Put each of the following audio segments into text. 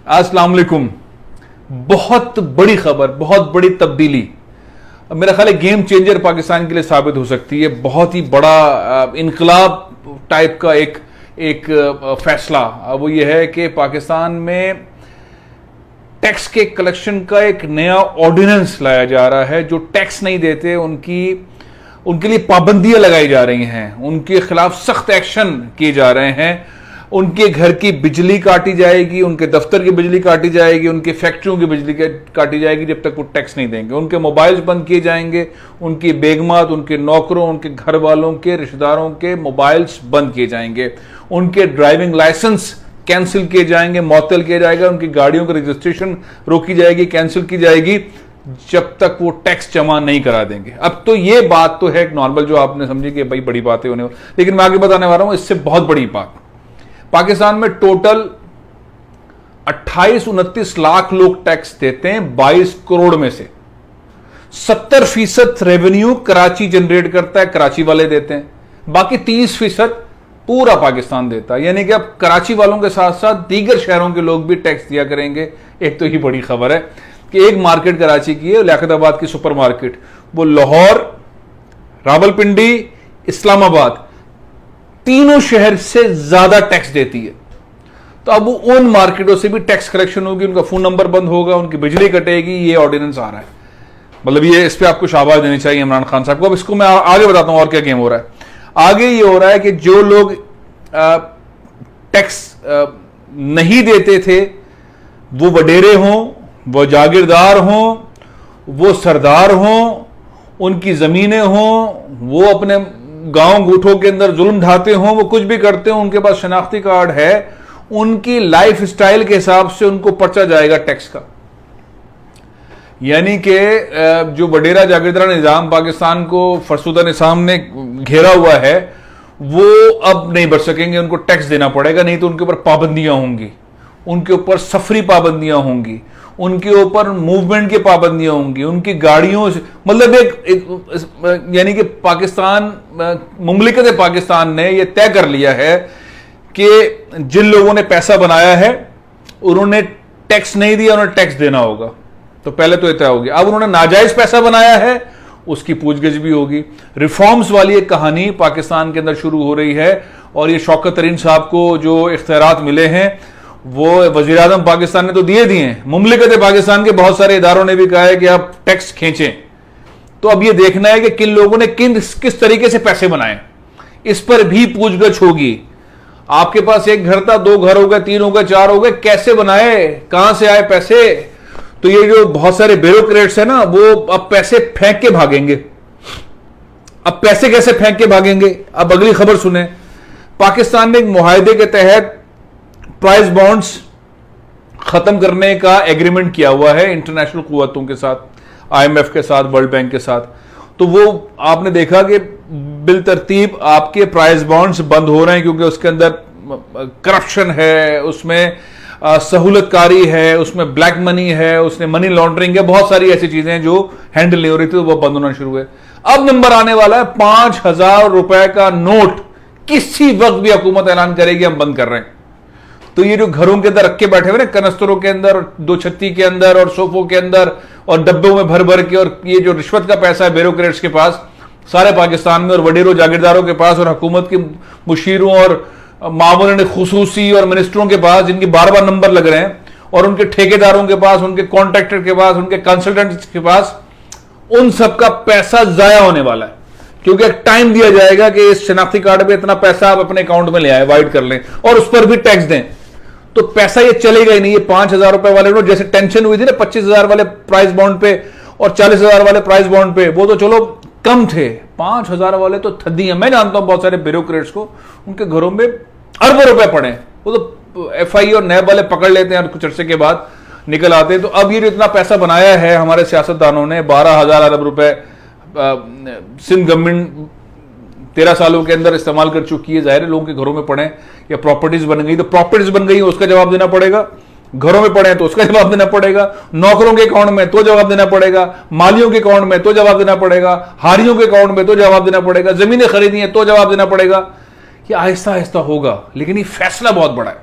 अस्सलाम वालेकुम। बहुत बड़ी खबर, बहुत बड़ी तब्दीली, मेरा ख्याल है गेम चेंजर पाकिस्तान के लिए साबित हो सकती है। बहुत ही बड़ा इनकलाब टाइप का एक फैसला वो ये है कि पाकिस्तान में टैक्स के कलेक्शन का एक नया ऑर्डिनेंस लाया जा रहा है। जो टैक्स नहीं देते उनके लिए पाबंदियां लगाई जा रही हैं, उनके खिलाफ सख्त एक्शन किए जा रहे हैं। उनके घर की बिजली काटी जाएगी, उनके दफ्तर की बिजली काटी जाएगी, उनके फैक्ट्रियों की बिजली काटी जाएगी जब तक वो टैक्स नहीं देंगे। उनके मोबाइल्स बंद किए जाएंगे, उनकी बेगमात, उनके नौकरों, उनके घर वालों के, रिश्तेदारों के मोबाइल्स बंद किए जाएंगे, उनके ड्राइविंग लाइसेंस कैंसिल किए जाएंगे, मअतल किया जाएगा, उनकी गाड़ियों की रजिस्ट्रेशन रोकी जाएगी, कैंसिल की जाएगी जब तक वो टैक्स जमा नहीं करा देंगे। अब तो ये बात तो है नॉर्मल, जो आपने समझी कि भाई बड़ी बातें होने, लेकिन मैं आगे बताने वाला हूं इससे बहुत बड़ी बात। पाकिस्तान में टोटल 28-29 लाख लोग टैक्स देते हैं 22 करोड़ में से। 70% रेवेन्यू कराची जनरेट करता है, कराची वाले देते हैं, बाकी 30% पूरा पाकिस्तान देता है। यानी कि अब कराची वालों के साथ साथ दीगर शहरों के लोग भी टैक्स दिया करेंगे। एक तो ही बड़ी खबर है कि एक मार्केट कराची की है, लियाकताबाद की सुपर मार्केट, वो लाहौर, रावलपिंडी, इस्लामाबाद, तीनों शहर से ज्यादा टैक्स देती है। तो अब उन मार्केटों से भी टैक्स कलेक्शन होगी, उनका फोन नंबर बंद होगा, उनकी बिजली कटेगी। ये ऑर्डिनेंस आ रहा है, मतलब ये इस पे आपको शाबाश देनी चाहिए इमरान खान साहब को। अब इसको मैं आगे बताता हूं और क्या गेम हो रहा है। आगे ये हो रहा है कि जो लोग टैक्स नहीं देते थे, वो वडेरे हों, वो जागीरदार हों, वो सरदार हों, उनकी जमीनें हों, वो अपने गांव गूठों के अंदर जुल्म ढाते हों, वो कुछ भी करते हो, उनके पास शनाख्ती कार्ड है, उनकी लाइफ स्टाइल के हिसाब से उनको पर्चा जाएगा टैक्स का। यानी कि जो वडेरा जागीरदार निजाम पाकिस्तान को फरसुदा निजाम ने घेरा हुआ है, वो अब नहीं बच सकेंगे, उनको टैक्स देना पड़ेगा। नहीं तो उनके ऊपर पाबंदियां होंगी, उनके ऊपर सफरी पाबंदियां होंगी, उनके ऊपर मूवमेंट की पाबंदियां होंगी, उनकी गाड़ियों से, मतलब एक यानी कि पाकिस्तान, मुमलिकत पाकिस्तान ने यह तय कर लिया है कि जिन लोगों ने पैसा बनाया है उन्होंने टैक्स नहीं दिया, उन्हें टैक्स देना होगा। तो पहले तो यह तय हो गया। अब उन्होंने नाजायज पैसा बनाया है, उसकी पूछगिछ भी होगी। रिफॉर्म्स वाली एक कहानी पाकिस्तान के अंदर शुरू हो रही है, और ये शौकत तरीन साहब को जो इख्तियारात मिले हैं वो वजीर आजम पाकिस्तान ने तो दिए हैं, मुमलिकत पाकिस्तान के बहुत सारे इदारों ने भी कहा है कि आप टैक्स खींचें। तो अब ये देखना है कि किन लोगों ने किस तरीके से पैसे बनाए, इस पर भी पूछगछ होगी। आपके पास एक घर था, 2 घर हो गए, 3 हो गए, 4 हो गए, कैसे बनाए, कहां से आए पैसे। तो ये जो बहुत सारे ब्यूरोक्रेट्स है ना, वो अब पैसे फेंक के भागेंगे। अब पैसे कैसे फेंक के भागेंगे, अब अगली खबर सुने। पाकिस्तान ने एक मुआहदे के तहत प्राइस बॉन्ड्स खत्म करने का एग्रीमेंट किया हुआ है इंटरनेशनल कुव्वतों के साथ, IMF के साथ, वर्ल्ड बैंक के साथ। तो वो आपने देखा कि बिल तरतीब आपके प्राइस बॉन्ड्स बंद हो रहे हैं, क्योंकि उसके अंदर करप्शन है, उसमें सहूलतकारी है, उसमें ब्लैक मनी है, उसमें मनी लॉन्ड्रिंग है, बहुत सारी ऐसी चीजें जो हैंडल नहीं हो रही थी, तो वो बंद होना शुरू हुए। अब नंबर आने वाला है 5,000 रुपए का नोट किसी वक्त भी हुकूमत ऐलान करेगी हम बंद कर रहे हैं। तो ये जो घरों के अंदर रख के बैठे हुए ना, कनस्तरों के अंदर, 2 छत्ती के अंदर और सोफों के अंदर और डब्बों में भर भर के, और ये जो रिश्वत का पैसा है ब्यूरोक्रेट्स के पास सारे पाकिस्तान में, और वडेरों जागीरदारों के पास, और हुकूमत के मुशीरों और मामूलन खुसूसी और मिनिस्टरों के पास, जिनके बार-बार नंबर लग रहे हैं, और उनके ठेकेदारों के पास, उनके कॉन्ट्रैक्टर के पास, उनके कंसल्टेंट्स के पास, उन सबका पैसा जाया होने वाला है। क्योंकि एक टाइम दिया जाएगा कि इस शनाख्ती कार्ड पे इतना पैसा आप अपने अकाउंट में ले आए, वाइड कर लें, और उस पर भी टैक्स दें। तो पैसा ये चलेगा ही नहीं। ये 5,000 रुपए वाले नोट, जैसे टेंशन हुई थी ना 25,000 वाले प्राइस बॉन्ड पे और 40,000 वाले प्राइस बॉन्ड पे, वो तो चलो कम थे, 5,000 वाले तो थद्दी हैं। मैं जानता हूं बहुत सारे ब्यूरोक्रेट्स को, उनके घरों में अरबों रुपए पड़े, वो तो FI और नैब वाले पकड़ लेते हैं और कुछ अरसे के बाद निकल आते हैं। तो अब ये जो इतना पैसा बनाया है हमारे सियासतदानों ने, 12,000 अरब रुपए सिंध गवर्नमेंट 13 सालों के अंदर इस्तेमाल कर चुकी है। जाहिर है लोगों के घरों में पड़े या प्रॉपर्टीज बन गई, तो प्रॉपर्टीज बन गई उसका जवाब देना पड़ेगा, घरों में पड़े तो उसका जवाब देना पड़ेगा, नौकरों के अकाउंट में तो जवाब देना पड़ेगा, मालियों के अकाउंट में तो जवाब देना पड़ेगा, हारियों के अकाउंट में तो जवाब देना पड़ेगा, जमीनें खरीदी हैं तो जवाब देना पड़ेगा। ये आहिस्ता आहिस्ता होगा, लेकिन ये फैसला बहुत बड़ा है,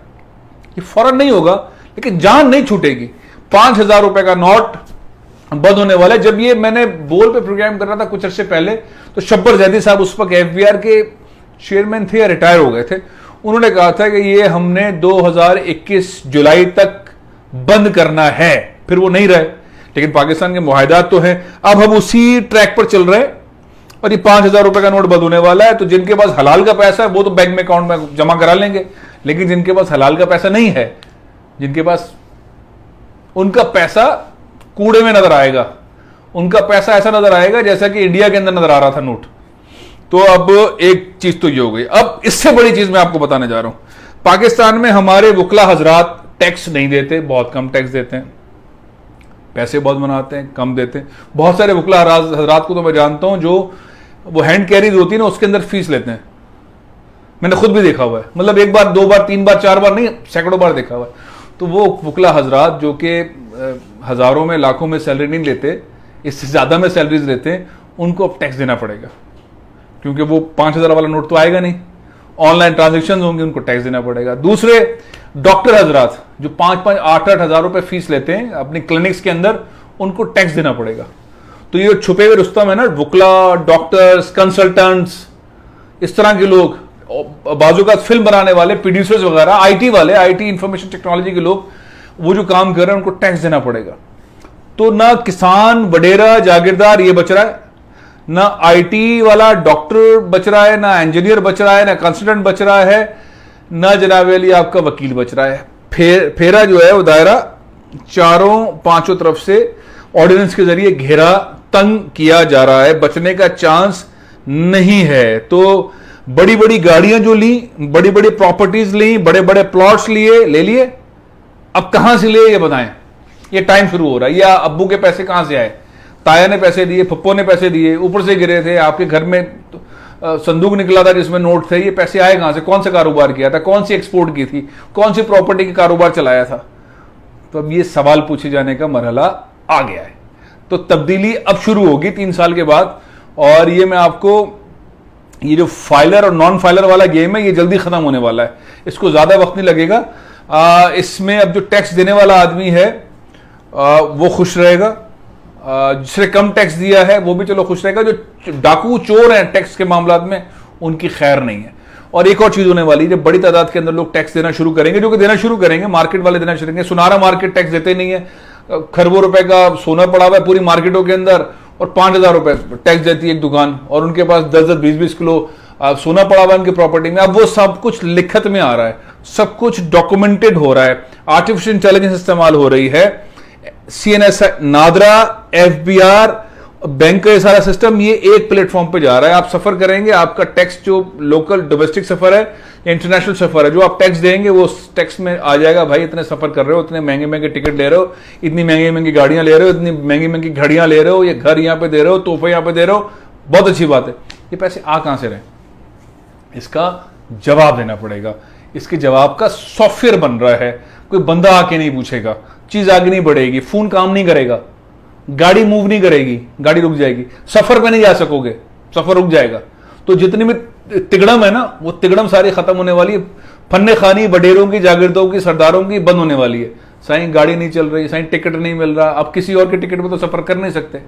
ये फौरन नहीं होगा, लेकिन जान नहीं छूटेगी। 5,000 रुपए का नोट बंद होने वाला है। जब ये मैंने बोल पे प्रोग्राम कर रहा था कुछ अर्से पहले, तो शब्बर जैदी साहब उस वक्त एफबीआर के चेयरमैन थे या रिटायर हो गए थे, उन्होंने कहा था कि ये हमने 2021 जुलाई तक बंद करना है, फिर वो नहीं रहे। लेकिन पाकिस्तान के मुआहदात तो हैं, अब हम उसी ट्रैक पर चल रहे हैं और ये 5,000 रुपए का नोट बंद होने वाला है। तो जिनके पास हलाल का पैसा है वो तो बैंक में अकाउंट में जमा करा लेंगे, लेकिन जिनके पास हलाल का पैसा नहीं है, जिनके पास, उनका पैसा कूड़े में नजर आएगा, उनका पैसा ऐसा नजर आएगा जैसा कि इंडिया के अंदर नजर आ रहा था नोट। तो अब एक चीज तो ये हो गई। अब इससे बड़ी चीज मैं आपको बताने जा रहा हूं। पाकिस्तान में हमारे वकला हजरात टैक्स नहीं देते, बहुत कम टैक्स देते हैं, पैसे बहुत बनाते हैं, कम देते हैं। बहुत सारे वकला हजरात को तो मैं जानता हूं जो वो हैंड कैरीज होती है ना, उसके अंदर फीस लेते हैं। मैंने खुद भी देखा हुआ है, मतलब एक बार, दो बार, तीन बार, चार बार नहीं, सैकड़ों बार देखा हुआ है। तो वो वकला हजरात जो कि हजारों में, लाखों में सैलरी नहीं लेते, इससे ज्यादा में सैलरीज लेते हैं, उनको अब टैक्स देना पड़ेगा, क्योंकि वो 5,000 वाला नोट तो आएगा नहीं। ऑनलाइन ट्रांजेक्शन होंगे, उनको टैक्स देना पड़ेगा। दूसरे डॉक्टर हजरात जो 5-5, 8-8 हजार रुपए फीस लेते हैं अपनी क्लिनिक्स के अंदर, उनको टैक्स देना पड़ेगा। तो ये छुपे हुए रुस्तम है ना, वकला, डॉक्टर्स, कंसल्टेंट्स, इस तरह के लोग, बाजू का फिल्म बनाने वाले, प्रोड्यूसर्स वगैरह, आईटी वाले, आईटी इंफॉर्मेशन टेक्नोलॉजी के लोग, वो जो काम कर रहे हैं उनको टैक्स देना पड़ेगा। तो ना किसान, वडेरा, जागीरदार ये बच रहा है, ना आईटी वाला डॉक्टर बच रहा है, ना इंजीनियर बच रहा है, ना कंसल्टेंट बच रहा है, ना जनाब अली आपका वकील बच रहा है। फेरा जो है वो दायरा चारों पांचों तरफ से ऑर्डिनेंस के जरिए घेरा तंग किया जा रहा है, बचने का चांस नहीं है। तो बड़ी बड़ी गाड़ियां जो ली, बड़ी बड़ी प्रॉपर्टीज ली, बड़े बड़े प्लॉट्स लिए, ले लिए, अब कहां से लिए ये बताएं। ये टाइम शुरू हो रहा है, या अब्बू के पैसे कहां से आए, ताया ने पैसे दिए, पप्पो ने पैसे दिए, ऊपर से गिरे थे, आपके घर में संदूक निकला था जिसमें नोट थे, ये पैसे आए कहां से, कौन सा कारोबार किया था, कौन सी एक्सपोर्ट की थी, कौन सी प्रॉपर्टी का कारोबार चलाया था। तो अब ये सवाल पूछे जाने का मरहला आ गया है। तो तब्दीली अब शुरू होगी 3 साल के बाद, और ये मैं आपको, ये जो फाइलर और नॉन फाइलर वाला गेम है ये जल्दी खत्म होने वाला है, इसको ज्यादा वक्त नहीं लगेगा। इसमें अब जो टैक्स देने वाला आदमी है वो खुश रहेगा, जिसने कम टैक्स दिया है वो भी चलो खुश रहेगा, जो डाकू चोर हैं टैक्स के मामलात में उनकी खैर नहीं है। और एक और चीज होने वाली है, जब बड़ी तादाद के अंदर लोग टैक्स देना शुरू करेंगे, जो कि देना शुरू करेंगे, मार्केट वाले देना शुरू करेंगे। सुनारा मार्केट टैक्स देते नहीं है, खरबों रुपए का सोना पड़ा हुआ है पूरी मार्केटों के अंदर, और 5,000 रुपए टैक्स देती है एक दुकान, और उनके पास 10-10, 20-20 किलो सोना पड़ा हुआ है उनकी प्रॉपर्टी में। अब वो सब कुछ लिखत में आ रहा है, सब कुछ डॉक्यूमेंटेड हो रहा है, आर्टिफिशियल इंटेलिजेंस इस्तेमाल हो रही है, CNS, नादरा, FBR, बैंक का ये सारा सिस्टम ये एक प्लेटफॉर्म पे जा रहा है। आप सफर करेंगे, आपका टैक्स जो लोकल डोमेस्टिक सफर है या इंटरनेशनल सफर है, जो आप टैक्स देंगे वो टैक्स में आ जाएगा। भाई इतने सफर कर रहे हो, इतने महंगे महंगे टिकट ले रहे हो, इतनी महंगी महंगी गाड़ियां ले रहे हो, इतनी महंगी महंगी घड़ियां ले रहे हो, ये घर यहाँ पे दे रहे हो, तोहफे यहाँ पे दे रहे हो, बहुत अच्छी बात है। ये पैसे आ कहां से रहे, इसका जवाब देना पड़ेगा। इसके जवाब का सॉफ्टवेयर बन रहा है, कोई बंदा आके नहीं पूछेगा, चीज आगे नहीं बढ़ेगी, फोन काम नहीं करेगा, गाड़ी मूव नहीं करेगी, गाड़ी रुक जाएगी, सफर पे नहीं जा सकोगे, सफर रुक जाएगा। तो जितनी भी तिगड़म है ना, वो तिगड़म सारी खत्म होने वाली है। फन्ने खानी वडेरों की, जागीरदारों की, सरदारों की बंद होने वाली है। साईं गाड़ी नहीं चल रही, साईं टिकट नहीं मिल रहा, अब किसी और के टिकट पे तो सफर कर नहीं सकते।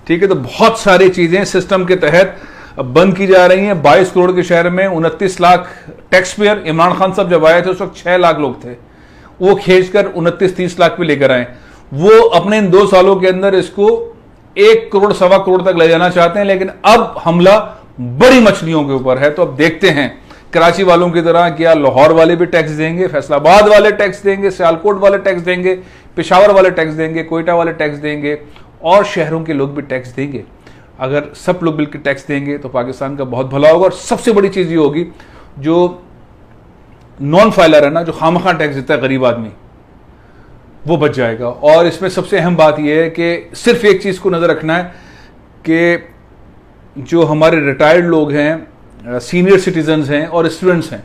ठीक है, तो बहुत सारी चीजें सिस्टम के तहत बंद की जा रही हैं। 22 करोड़ के शहर में 29 लाख टैक्स पेयर, इमरान खान साहब जब आए थे उस वक्त 6 लाख लोग थे, वो खींचकर 29-30 लाख पे लेकर आए। वो अपने इन 2 सालों के अंदर इसको 1 करोड़, 1.25 करोड़ तक ले जाना चाहते हैं, लेकिन अब हमला बड़ी मछलियों के ऊपर है। तो अब देखते हैं कराची वालों की तरह क्या लाहौर वाले भी टैक्स देंगे, फैसलाबाद वाले टैक्स देंगे, सियालकोट वाले टैक्स देंगे, पेशावर वाले टैक्स देंगे, कोयटा वाले टैक्स देंगे, और शहरों के लोग भी टैक्स देंगे। अगर सब लोग मिलकर टैक्स देंगे तो पाकिस्तान का बहुत भला होगा। और सबसे बड़ी चीज ये होगी, जो नॉन फाइलर है ना, जो खामखा टैक्स देता है गरीब आदमी, वो बच जाएगा। और इसमें सबसे अहम बात यह है कि सिर्फ एक चीज को नजर रखना है कि जो हमारे रिटायर्ड लोग हैं, सीनियर सिटीजन्स हैं और स्टूडेंट्स हैं,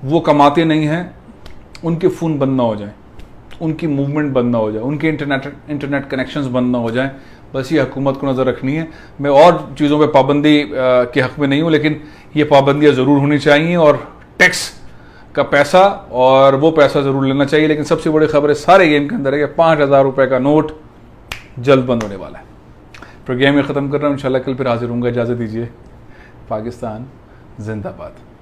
वो कमाते नहीं हैं, उनके फ़ोन बंद ना हो जाए, उनकी मूवमेंट बंद ना हो जाए, उनके इंटरनेट कनेक्शंस बंद ना हो जाएं। बस ये हुकूमत को नज़र रखनी है। मैं और चीज़ों पे पाबंदी के हक़ में नहीं हूँ, लेकिन ये पाबंदियाँ ज़रूर होनी चाहिए। और टैक्स का पैसा, और वो पैसा ज़रूर लेना चाहिए। लेकिन सबसे बड़ी खबर है सारे गेम के अंदर है कि 5,000 रुपये का नोट जल्द बंद होने वाला है। प्रोग्राम में ख़त्म कर रहा हूँ, इंशाल्लाह कल फिर हाजिर होऊंगा। इजाज़त दीजिए। पाकिस्तान जिंदाबाद।